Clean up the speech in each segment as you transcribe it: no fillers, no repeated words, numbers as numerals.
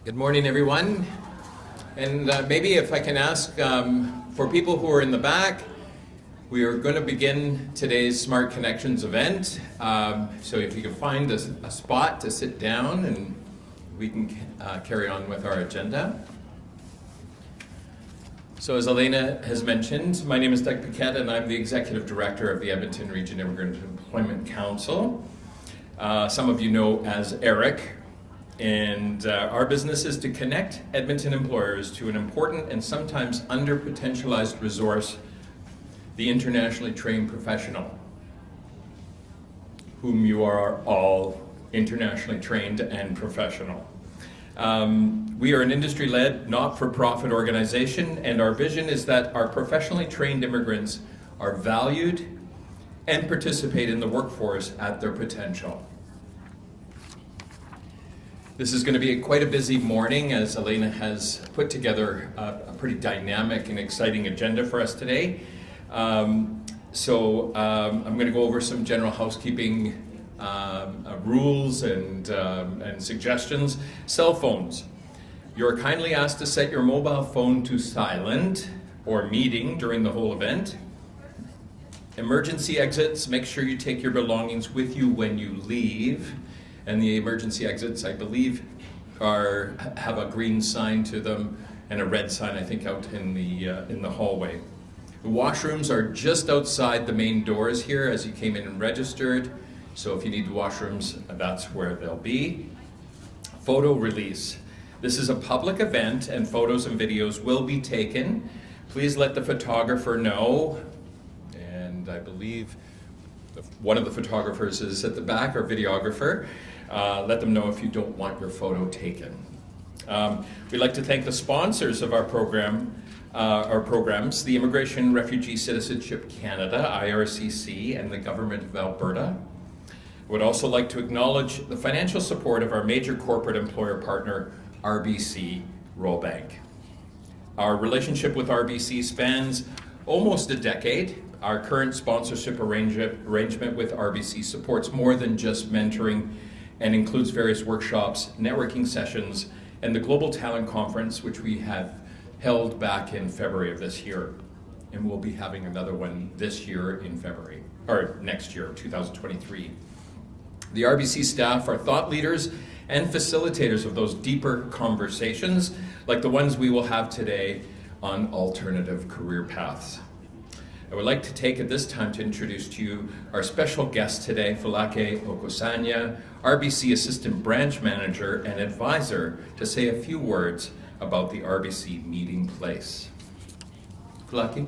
Good morning, everyone. And maybe if I can ask for people who are in the back, we are going to begin today's Smart Connections event. So if you can find a spot to sit down and we can carry on with our agenda. So as Elena has mentioned, my name is Doug Piquette and I'm the Executive Director of the Edmonton Region Immigrant Employment Council. Some of you know as ERIEC. And our business is to connect Edmonton employers to an important and sometimes under-potentialized resource, the internationally trained professional, whom you are all internationally trained and professional. We are an industry-led, not-for-profit organization, and our vision is that our professionally trained immigrants are valued and participate in the workforce at their potential. This is going to be quite a busy morning as Elena has put together a pretty dynamic and exciting agenda for us today. I'm going to go over some general housekeeping rules and suggestions. Cell phones. You're kindly asked to set your mobile phone to silent or meeting during the whole event. Emergency exits, make sure you take your belongings with you when you leave. And the emergency exits, I believe, have a green sign to them and a red sign, I think, out in the hallway. The washrooms are just outside the main doors here as you came in and registered. So if you need the washrooms, that's where they'll be. Photo release. This is a public event and photos and videos will be taken. Please let the photographer know. And I believe one of the photographers is at the back, our videographer. Let them know if you don't want your photo taken. We'd like to thank the sponsors of our programs, the Immigration Refugee Citizenship Canada, IRCC, and the Government of Alberta. I would also like to acknowledge the financial support of our major corporate employer partner, RBC Rollbank. Our relationship with RBC spans almost a decade. Our current sponsorship arrangement with RBC supports more than just mentoring and includes various workshops, networking sessions, and the Global Talent Conference, which we have held back in February of this year. And we'll be having another one this year in February, or next year, 2023. The RBC staff are thought leaders and facilitators of those deeper conversations, like the ones we will have today on alternative career paths. I would like to take at this time to introduce to you our special guest today, Folake Okusanya, RBC Assistant Branch Manager and Advisor, to say a few words about the RBC meeting place. Folake?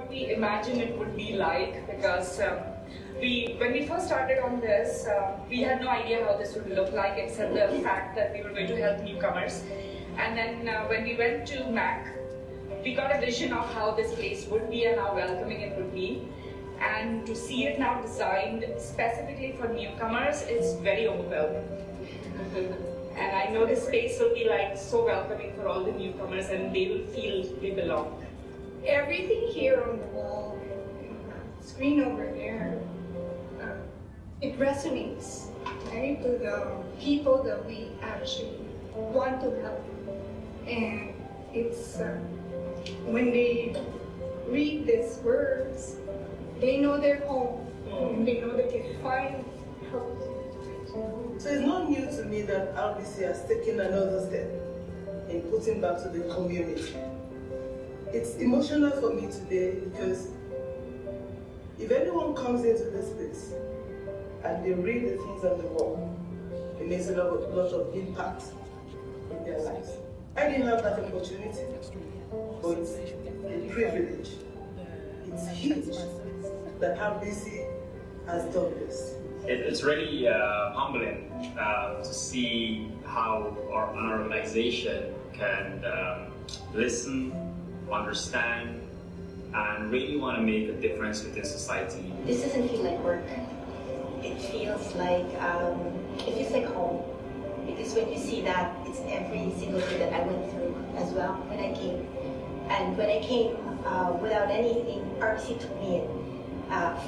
We imagine it would be like, because when we first started on this, we had no idea how this would look like, except the fact that we were going to help newcomers. And then when we went to MAC, we got a vision of how this place would be and how welcoming it would be. And to see it now designed specifically for newcomers is very overwhelming. And I know this space will be like so welcoming for all the newcomers, and they will feel they belong. Everything here on the wall, screen over there, it resonates, right, to the people that we actually want to help. And it's, when they read these words, they know they're home, and they know they can find help. So it's not new to me that RBC has taken another step in putting back to the community. It's emotional for me today because if anyone comes into this place and they read the things on the wall, it makes a lot of impact in their lives. I didn't have that opportunity, but it's a privilege. It's huge that RBC has done this. it's really humbling to see how an organization can listen, understand, and really want to make a difference within society. This doesn't feel like work. It feels like home. Because when you see that, it's every single thing that I went through as well when I came. And when I came, without anything, RBC took me in.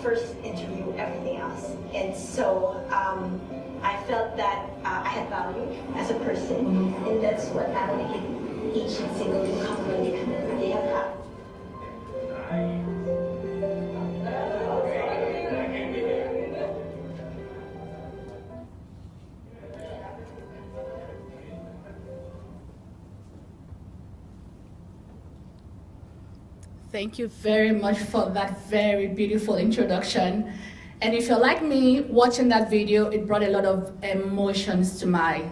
First interview, everything else. And so I felt that I had value as a person, and that's what I want to give each and single newcomer they have got. Thank you very much for that very beautiful introduction. And if you're like me, watching that video, it brought a lot of emotions to my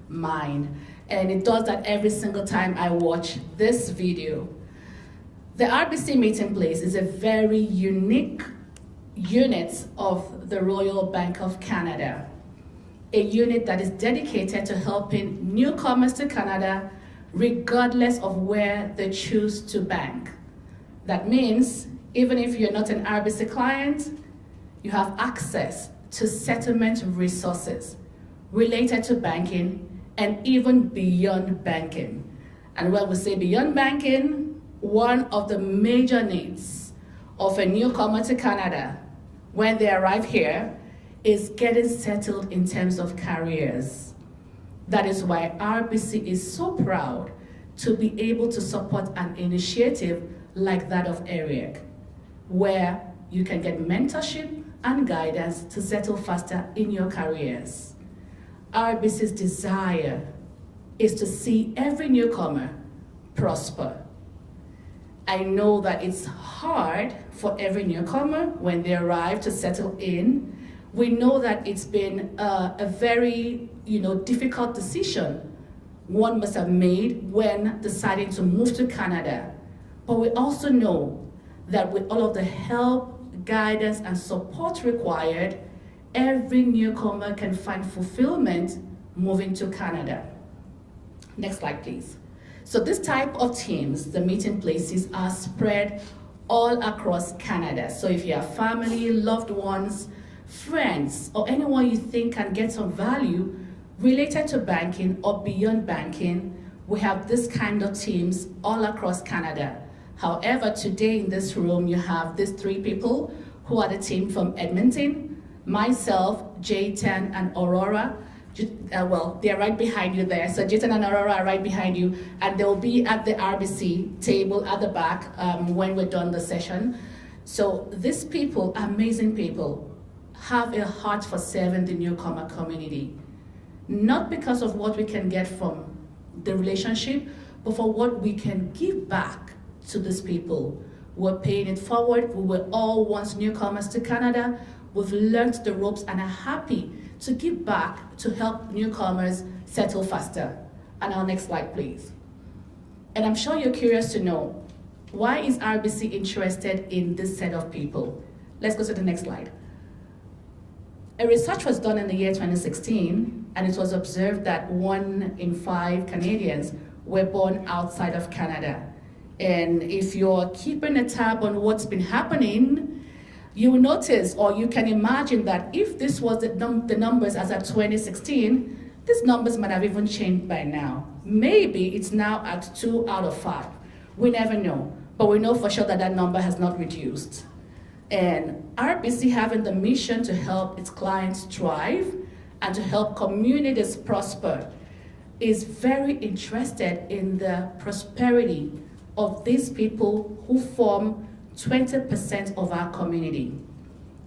mind. And it does that every single time I watch this video. The RBC meeting place is a very unique unit of the Royal Bank of Canada, a unit that is dedicated to helping newcomers to Canada regardless of where they choose to bank. That means even if you're not an RBC client, you have access to settlement resources related to banking and even beyond banking. And when we say beyond banking, one of the major needs of a newcomer to Canada when they arrive here is getting settled in terms of careers. That is why RBC is so proud to be able to support an initiative like that of ERIEC, where you can get mentorship and guidance to settle faster in your careers. RBC's desire is to see every newcomer prosper. I know that it's hard for every newcomer when they arrive to settle in. We know that it's been a very difficult decision one must have made when deciding to move to Canada. But we also know that with all of the help, guidance, and support required, every newcomer can find fulfillment moving to Canada. Next slide, please. So this type of teams, the meeting places, are spread all across Canada. So if you have family, loved ones, friends, or anyone you think can get some value related to banking or beyond banking, we have this kind of teams all across Canada. However, today in this room, you have these three people who are the team from Edmonton, myself, Jayton, and Aurora. Well, they're right behind you there. So Jayton and Aurora are right behind you, and they'll be at the RBC table at the back when we're done the session. So these people, amazing people, have a heart for serving the newcomer community. Not because of what we can get from the relationship, but for what we can give back to these people. We're paying it forward. We were all once newcomers to Canada. We've learned the ropes and are happy to give back to help newcomers settle faster. And our next slide, please. And I'm sure you're curious to know, why is RBC interested in this set of people? Let's go to the next slide. A research was done in the year 2016, and it was observed that 1 in 5 Canadians were born outside of Canada. And if you're keeping a tab on what's been happening, you will notice, or you can imagine, that if this was the numbers as at 2016, these numbers might have even changed by now. Maybe it's now at 2 out of 5. We never know, but we know for sure that that number has not reduced. And RBC, having the mission to help its clients thrive and to help communities prosper, is very interested in the prosperity of these people who form 20% of our community.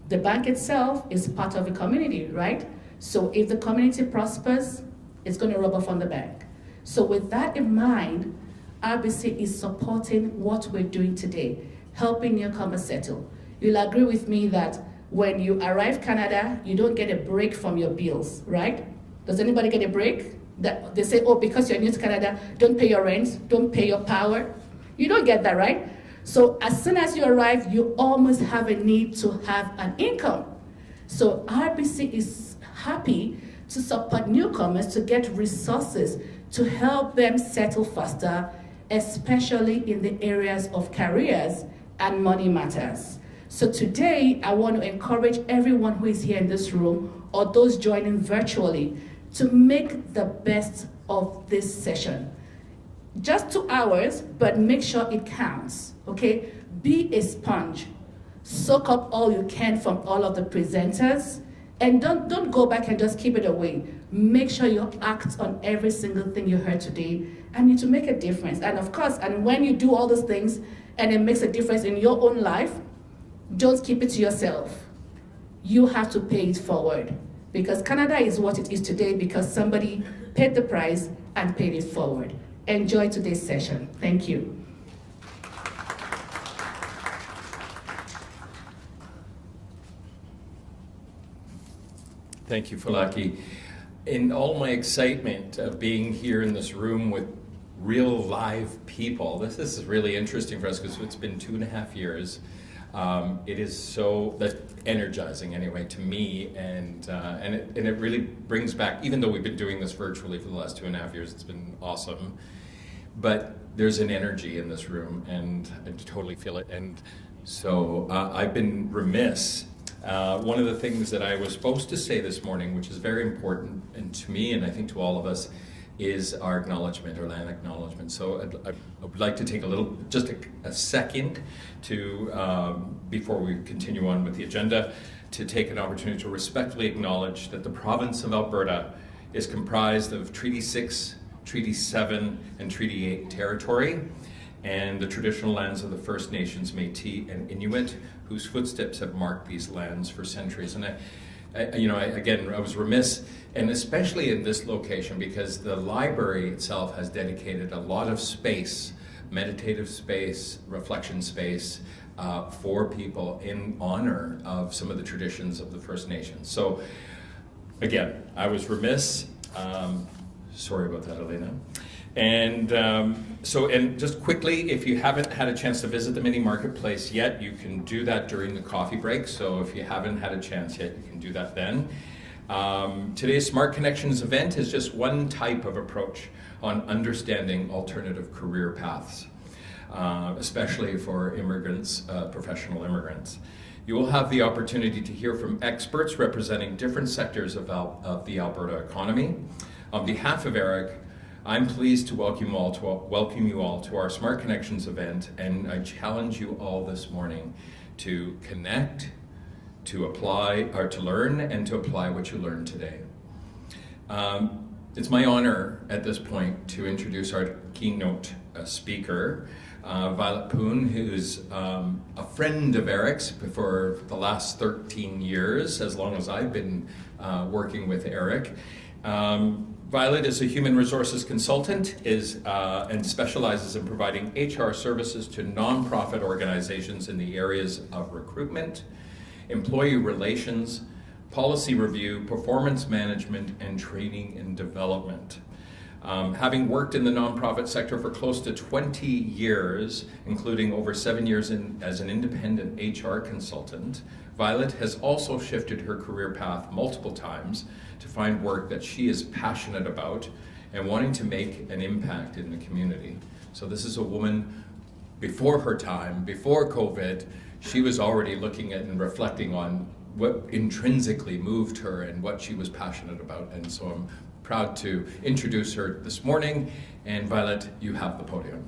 The bank itself is part of the community, right? So if the community prospers, it's going to rub off on the bank. So with that in mind, RBC is supporting what we're doing today, helping newcomers settle. You'll agree with me that when you arrive Canada, you don't get a break from your bills, right? Does anybody get a break? That they say, oh, because you're new to Canada, don't pay your rent, don't pay your power. You don't get that, right? So as soon as you arrive, you almost have a need to have an income. So RBC is happy to support newcomers to get resources to help them settle faster, especially in the areas of careers and money matters. So today, I want to encourage everyone who is here in this room or those joining virtually to make the best of this session. Just 2 hours, but make sure it counts, okay? Be a sponge. Soak up all you can from all of the presenters, and don't go back and just keep it away. Make sure you act on every single thing you heard today, and you to make a difference. And of course, and when you do all those things, and it makes a difference in your own life, don't keep it to yourself. You have to pay it forward, because Canada is what it is today because somebody paid the price and paid it forward. Enjoy today's session. Thank you. Thank you, Folake. In all my excitement of being here in this room with real live people, this is really interesting for us because it's been 2.5 years. It is so energizing anyway to me, and it really brings back, even though we've been doing this virtually for the last 2.5 years, it's been awesome. But there's an energy in this room, and I totally feel it. And so I've been remiss. One of the things that I was supposed to say this morning, which is very important and to me and I think to all of us, is our acknowledgement, our land acknowledgement. So I would like to take just a second to, before we continue on with the agenda, to take an opportunity to respectfully acknowledge that the province of Alberta is comprised of Treaty 6, Treaty 7, and Treaty 8 territory, and the traditional lands of the First Nations, Métis, and Inuit, whose footsteps have marked these lands for centuries. And I was remiss, and especially in this location, because the library itself has dedicated a lot of space, meditative space, reflection space, for people in honor of some of the traditions of the First Nations. So, again, I was remiss. Sorry about that, Elena. And and just quickly, if you haven't had a chance to visit the mini marketplace yet, you can do that during the coffee break. So if you haven't had a chance yet, you can do that then. Today's Smart Connections event is just one type of approach on understanding alternative career paths, especially for immigrants, professional immigrants. You will have the opportunity to hear from experts representing different sectors of the Alberta economy. On behalf of ERIEC, I'm pleased to welcome you all to our Smart Connections event, and I challenge you all this morning to connect, to apply, or to learn and to apply what you learned today. It's my honor at this point to introduce our keynote speaker, Violet Poon, who's a friend of ERIEC's for the last 13 years, as long as I've been working with ERIEC. Violet is a human resources consultant and specializes in providing HR services to nonprofit organizations in the areas of recruitment, employee relations, policy review, performance management, and training and development. Having worked in the nonprofit sector for close to 20 years, including over 7 years as an independent HR consultant, Violet has also shifted her career path multiple times to find work that she is passionate about and wanting to make an impact in the community. So this is a woman before her time, before COVID. She was already looking at and reflecting on what intrinsically moved her and what she was passionate about. And so I'm proud to introduce her this morning. And Violet, you have the podium.